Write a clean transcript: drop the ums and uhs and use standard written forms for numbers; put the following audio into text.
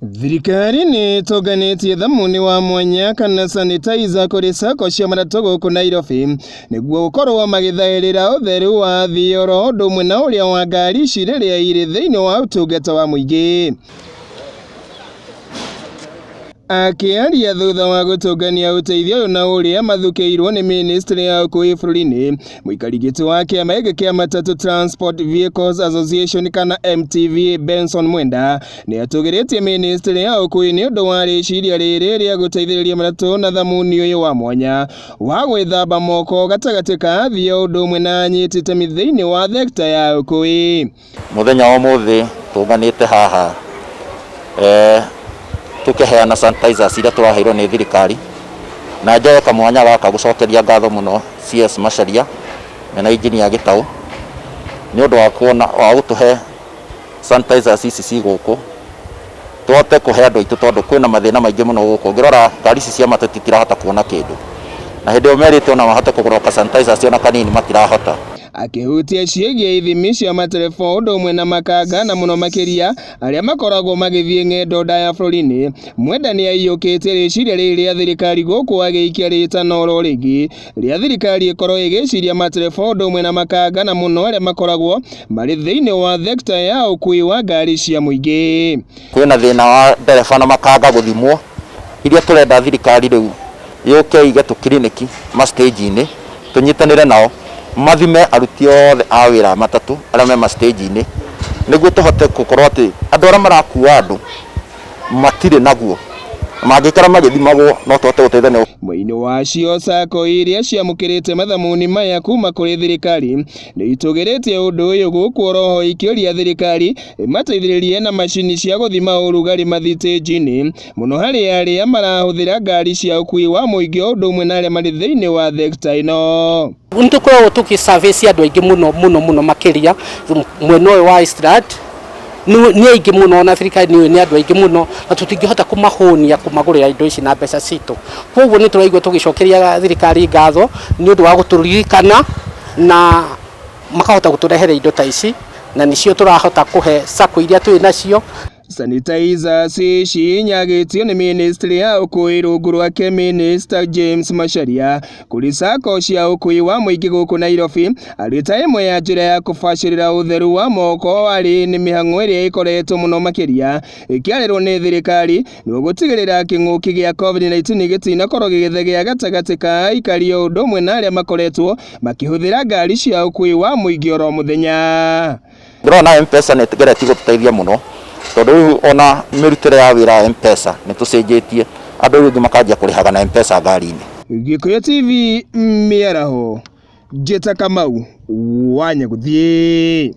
Thirikari ni toganĩtie thamuni wa mwanya kana sanitizer kũrĩ sako cia matatũ gũkũ Nairobi nĩguo gũkorwo magĩthaĩrĩra ũtheru wa thioro ũndũ ũmwe na ũrĩa wa ngari ici rĩrĩa irĩ thĩinĩ wa ũtungata wa mũingĩ. Akĩaria thutha wa gũtũngania ũteithio na ũrĩa mathukĩirwo nĩ Ministry ya Ũkuui bũrũri-inĩ, mũikari gĩtĩ wa kĩama gĩkĩ kĩa Matatu Transport Vehicles Association kana MTVA Benson Mwenda nĩ atũgĩrĩtie Ministry ya Ũkuui nĩ ũndũ wa rĩciria rĩrĩ rĩa gũteithĩrĩria matatũ na thamuni ũyũ wa mwanya wa gwĩthamba moko gatagatĩ ka athii ũndũ ũmwe na anyiti itemi thĩinĩ wa thekta ya ũkuui. Mũthenya wa ũmũthĩ tũnganĩte haha tukiheana sanitizers iria turaheirwo ni thirikari na njoe kamwanya gaka gucokeria ngatho muno CS Macharia na engineer Gitau ni undu wa kuona wa gutuhe sanitizers ici ci guku tuhote kuhe andu aitu tondu kwina mathina maingi muno guku ngirora ngari ici cia matatu itirahota kuona kindu na hindi omerite ona mahote kugura sanitizers ona kanini matirahota. Akihutia ciĩgiĩ ithimi cia matereba ũndũ ũmwe na makanga na mũno makĩria arĩa makoragwo magĩthiĩ ng'endo ndaya bũrũri-inĩ, Mwenda nĩ aiyũkĩtie rĩciria rĩrĩ rĩa thirikari gũkũ agĩikia rĩtana oro rĩngĩ rĩa thirikari ĩkorwo ĩgĩciria matereba ũndũ ũmwe na makanga na mũno arĩa makoragwo marĩ thĩinĩ wa thekta ya ũkui wa ngari cia mũingĩ. Kwĩna thĩna wa ndereba na makanga gũthimwo iria tũrenda thirikari rĩu yũke ige tũkiriniki ma stage-inĩ tũnyitanĩre nao mathime aruti othe a wĩra matatũ arĩa me ma stage-inĩ nĩguo tũhote gũkorwo atĩ andũ arĩa marakua andũ matirĩ naguo mangĩkara magĩthimagwo no tũhote gũteithania. Mũini wacio sako iria ciamũkĩrĩte mathamuni maya kuma kũrĩ thirikari nĩ itũgĩrĩtie ũndũ ũyũ gũkũ oroho ikĩũria thirikari ĩmateithĩrĩrie na macini cia gũthima ũrugarĩ mathitĩnji-inĩ mũno harĩ arĩa marahũthĩra ngari cia ũkui wa mũingĩ ũndũ ũmwe na arĩa marĩ thĩinĩ wa thekta ĩno. Nĩtũkoragwo tũgĩcavici andũ aingĩ mũno makĩria mwena ũyũ wa Eastland nĩ aingĩ mũno na thirikari nĩ andũ aingĩ mũno na tũtingĩhota kũmahũnia kũmagũrĩra indo ici na mbeca citũ. Koguo nĩ tũraigua tũgĩcokeria thirikari ngatho nĩ ũndũ wa gũtũririkana na makahota gũtũrehera indo ta ici na nĩcio tũrahota kũhe sako iria twĩ nacio. Sanitizers cinyagĩtio nĩ Ministry ya Ũkuui rungu rwake Minister James Macharia kũrĩ sako cia ũkui wa mũingĩ gũkũ Nairobi arĩ ta ĩmwe ya njĩra ya kũbacĩrĩra ũtheru wa moko arĩ nĩ mĩhang'o ĩrĩa ĩkoretwo mũno makĩria ĩkĩarĩrwo nĩ thirikari nĩguo gũtigĩrĩra kĩng'ũki gĩa COVID-19 gĩtinakorwo gĩgĩthegea gatagatĩ ka aikari ũndũ ũmwe na arĩa makoretwo makĩhũthĩra ngari cia ũkui wa mũingĩ oro mũthenya. Ndĩrona M-Pesa nĩ ĩgeretie gũtũteithia mũno tondũ rĩu ona mĩrutĩre ya wĩra ya M-Pesa nĩ tũcenjetie andũ rĩu makanjia kũrĩhaga na M-Pesa ngari-inĩ. Gĩkũyũ TV mĩaraho, Njĩta Kamau wa Nyagũthiĩ.